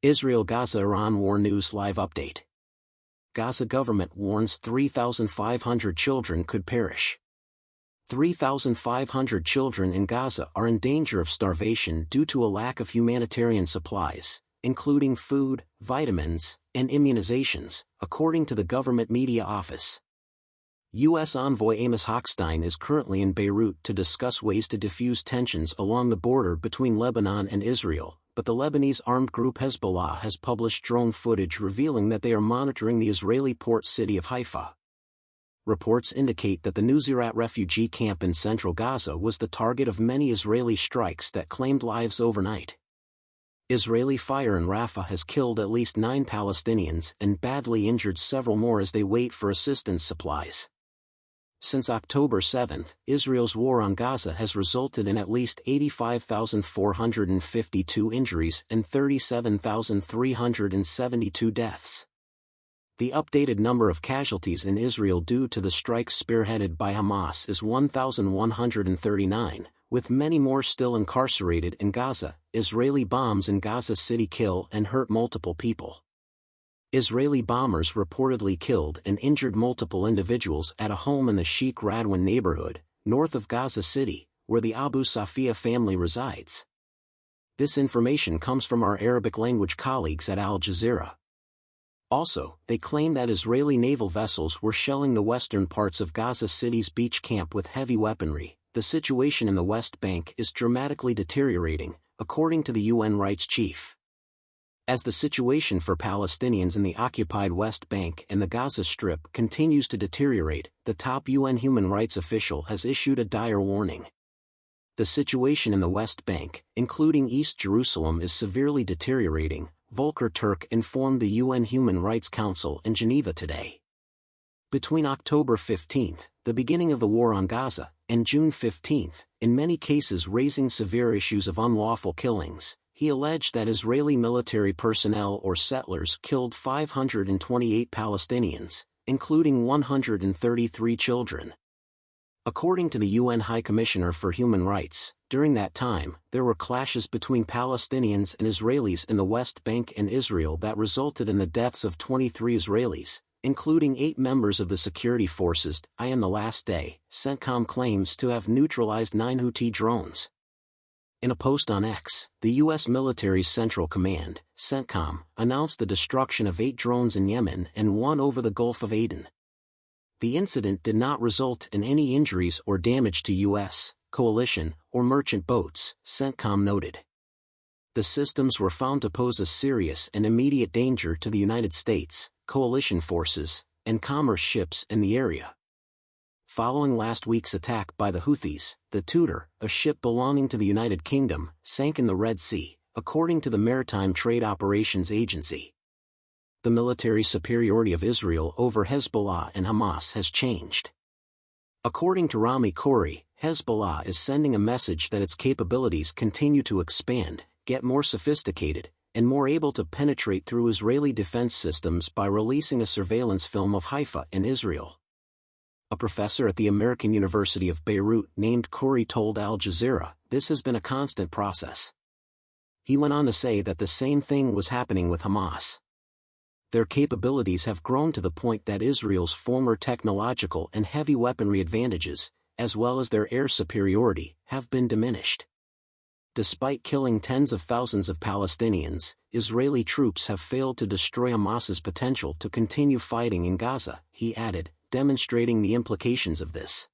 Israel-Gaza Iran War News Live Update. Gaza government warns 3,500 children could perish. 3,500 children in Gaza are in danger of starvation due to a lack of humanitarian supplies, including food, vitamins, and immunizations, according to the government media office. U.S. envoy Amos Hochstein is currently in Beirut to discuss ways to defuse tensions along the border between Lebanon and Israel, but the Lebanese armed group Hezbollah has published drone footage revealing that they are monitoring the Israeli port city of Haifa. Reports indicate that the Nuseirat refugee camp in central Gaza was the target of many Israeli strikes that claimed lives overnight. Israeli fire in Rafah has killed at least 9 Palestinians and badly injured several more as they wait for assistance supplies. Since October 7, Israel's war on Gaza has resulted in at least 85,452 injuries and 37,372 deaths. The updated number of casualties in Israel due to the strikes spearheaded by Hamas is 1,139, with many more still incarcerated in Gaza. Israeli bombs in Gaza City kill and hurt multiple people. Israeli bombers reportedly killed and injured multiple individuals at a home in the Sheikh Radwan neighborhood, north of Gaza City, where the Abu Safia family resides. This information comes from our Arabic-language colleagues at Al Jazeera. Also, they claim that Israeli naval vessels were shelling the western parts of Gaza City's beach camp with heavy weaponry. The situation in the West Bank is dramatically deteriorating, according to the UN rights chief. As the situation for Palestinians in the occupied West Bank and the Gaza Strip continues to deteriorate, the top UN human rights official has issued a dire warning. The situation in the West Bank, including East Jerusalem, is severely deteriorating, Volker Turk informed the UN Human Rights Council in Geneva today. Between October 15, the beginning of the war on Gaza, and June 15, in many cases raising severe issues of unlawful killings, he alleged that Israeli military personnel or settlers killed 528 Palestinians, including 133 children. According to the UN High Commissioner for Human Rights, during that time, there were clashes between Palestinians and Israelis in the West Bank and Israel that resulted in the deaths of 23 Israelis, including 8 members of the security forces. In the last day, CENTCOM claims to have neutralized 9 Houthi drones. In a post on X, the U.S. military's Central Command, CENTCOM, announced the destruction of 8 drones in Yemen and 1 over the Gulf of Aden. The incident did not result in any injuries or damage to U.S., coalition, or merchant boats, CENTCOM noted. The systems were found to pose a serious and immediate danger to the United States, coalition forces, and commerce ships in the area. Following last week's attack by the Houthis, the Tudor, a ship belonging to the United Kingdom, sank in the Red Sea, according to the Maritime Trade Operations Agency. The military superiority of Israel over Hezbollah and Hamas has changed. According to Rami Khoury, Hezbollah is sending a message that its capabilities continue to expand, get more sophisticated, and more able to penetrate through Israeli defense systems by releasing a surveillance film of Haifa in Israel. A professor at the American University of Beirut named Khoury told Al Jazeera, "This has been a constant process." He went on to say that the same thing was happening with Hamas. Their capabilities have grown to the point that Israel's former technological and heavy weaponry advantages, as well as their air superiority, have been diminished. Despite killing tens of thousands of Palestinians, Israeli troops have failed to destroy Hamas's potential to continue fighting in Gaza, he added, demonstrating the implications of this.